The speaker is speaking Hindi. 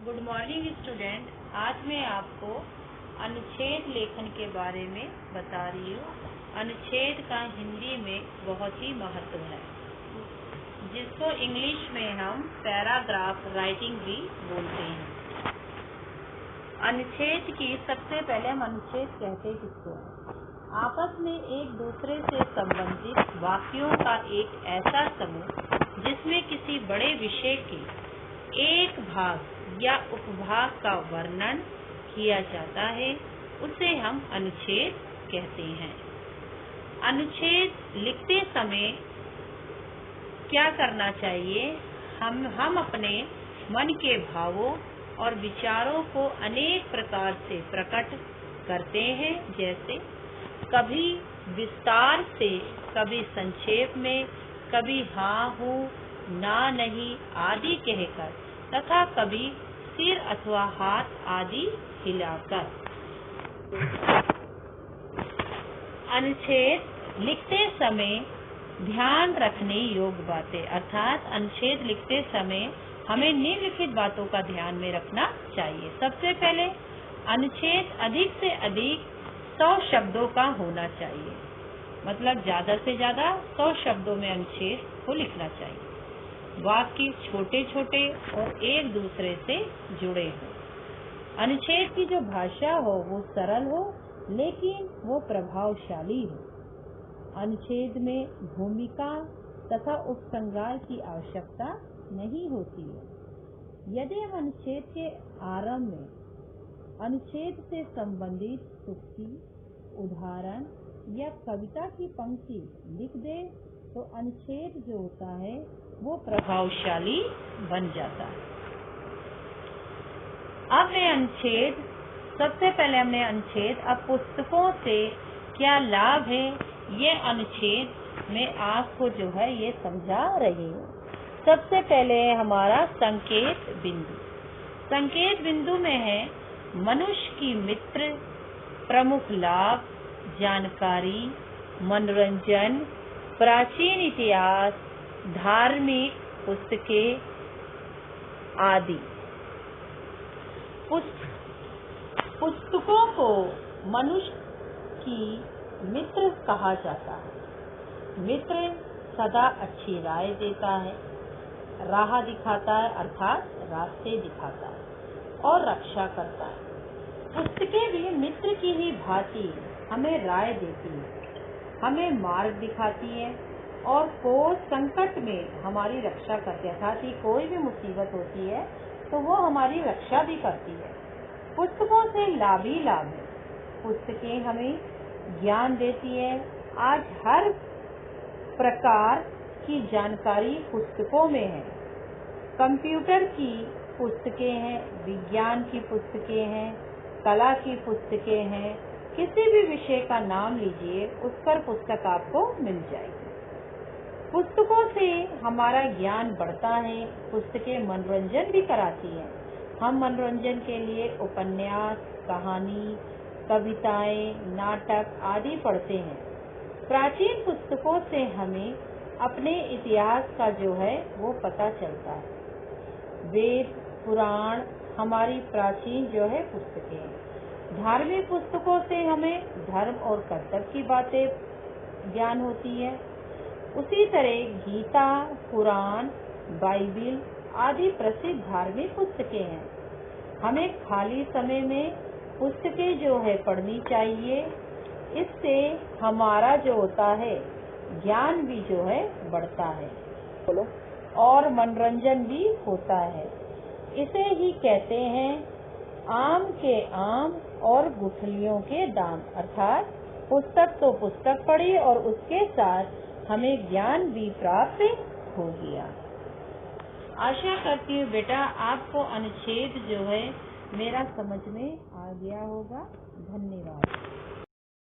Good morning student. आज मैं आपको अनुच्छेद लेखन के बारे में बता रही हूँ। अनुच्छेद का हिंदी में बहुत ही महत्व है, जिसको इंग्लिश में हम पैराग्राफ राइटिंग भी बोलते हैं। अनुच्छेद की सबसे पहले हम अनुच्छेद कहते किसको हैं? आपस में एक दूसरे से संबंधित वाक्यों का एक ऐसा समूह जिसमें किसी बड़े विषय के एक भाग या उपभाग का वर्णन किया जाता है, उसे हम अनुच्छेद कहते हैं। अनुच्छेद लिखते समय क्या करना चाहिए? हम अपने मन के भावों और विचारों को अनेक प्रकार से प्रकट करते हैं, जैसे कभी विस्तार से, कभी संक्षेप में, कभी हाँ हूँ, ना नहीं आदि कहकर, तथा कभी सिर अथवा हाथ आदि हिलाकर। अनुच्छेद लिखते समय ध्यान रखने योग्य बातें, अर्थात अनुच्छेद लिखते समय हमें निम्नलिखित बातों का ध्यान में रखना चाहिए। सबसे पहले, अनुच्छेद अधिक से अधिक 100 शब्दों का होना चाहिए, मतलब ज्यादा से ज्यादा 100 शब्दों में अनुच्छेद को लिखना चाहिए। वाक्य छोटे छोटे और एक दूसरे से जुड़े हों। अनुच्छेद की जो भाषा हो वो सरल हो, लेकिन वो प्रभावशाली हो। अनुच्छेद में भूमिका तथा उपसंहार की आवश्यकता नहीं होती है। यदि हम अनुच्छेद के आरंभ में अनुच्छेद से संबंधित सूक्ति, उदाहरण या कविता की पंक्ति लिख दे, तो अनुच्छेद जो होता है वो प्रभावशाली बन जाता है। सबसे पहले हमने अनुच्छेद, अब पुस्तकों से क्या लाभ है, ये अनुच्छेद में आपको जो है ये समझा रही हूँ। सबसे पहले हमारा संकेत बिंदु। संकेत बिंदु में है मनुष्य की मित्र, प्रमुख लाभ, जानकारी, मनोरंजन, प्राचीन इतिहास, धार्मिक पुस्तकें आदि। पुस्तकों को मनुष्य की मित्र कहा जाता है। मित्र सदा अच्छी राय देता है, राह दिखाता है, अर्थात रास्ते दिखाता है और रक्षा करता है। पुस्तकें भी मित्र की ही भांति हमें राय देती है, हमें मार्ग दिखाती है और कोई संकट में हमारी रक्षा करती है, अर्थात कोई भी मुसीबत होती है तो वो हमारी रक्षा भी करती है। पुस्तकों से लाभ ही लाभ है। पुस्तकें हमें ज्ञान देती है। आज हर प्रकार की जानकारी पुस्तकों में है। कंप्यूटर की पुस्तकें हैं, विज्ञान की पुस्तकें हैं, कला की पुस्तकें हैं। किसी भी विषय का नाम लीजिए, उस पर पुस्तक आपको मिल जाएगी। पुस्तकों से हमारा ज्ञान बढ़ता है। पुस्तकें मनोरंजन भी कराती हैं। हम मनोरंजन के लिए उपन्यास, कहानी, कविताएं, नाटक आदि पढ़ते हैं। प्राचीन पुस्तकों से हमें अपने इतिहास का जो है वो पता चलता है। वेद, पुराण हमारी प्राचीन जो है पुस्तकें हैं। धार्मिक पुस्तकों से हमें धर्म और कर्तव्य की बातें ज्ञान होती है। उसी तरह गीता, पुराण, बाइबिल आदि प्रसिद्ध धार्मिक पुस्तकें हैं। हमें खाली समय में पुस्तकें जो है पढ़नी चाहिए। इससे हमारा जो होता है ज्ञान भी जो है बढ़ता है और मनोरंजन भी होता है। इसे ही कहते हैं आम के आम और गुठलियों के दाम, अर्थात पुस्तक तो पुस्तक पढ़ी और उसके साथ हमें ज्ञान भी प्राप्त हो गया। आशा करती हूँ बेटा आपको अनुच्छेद जो है मेरा समझ में आ गया होगा। धन्यवाद।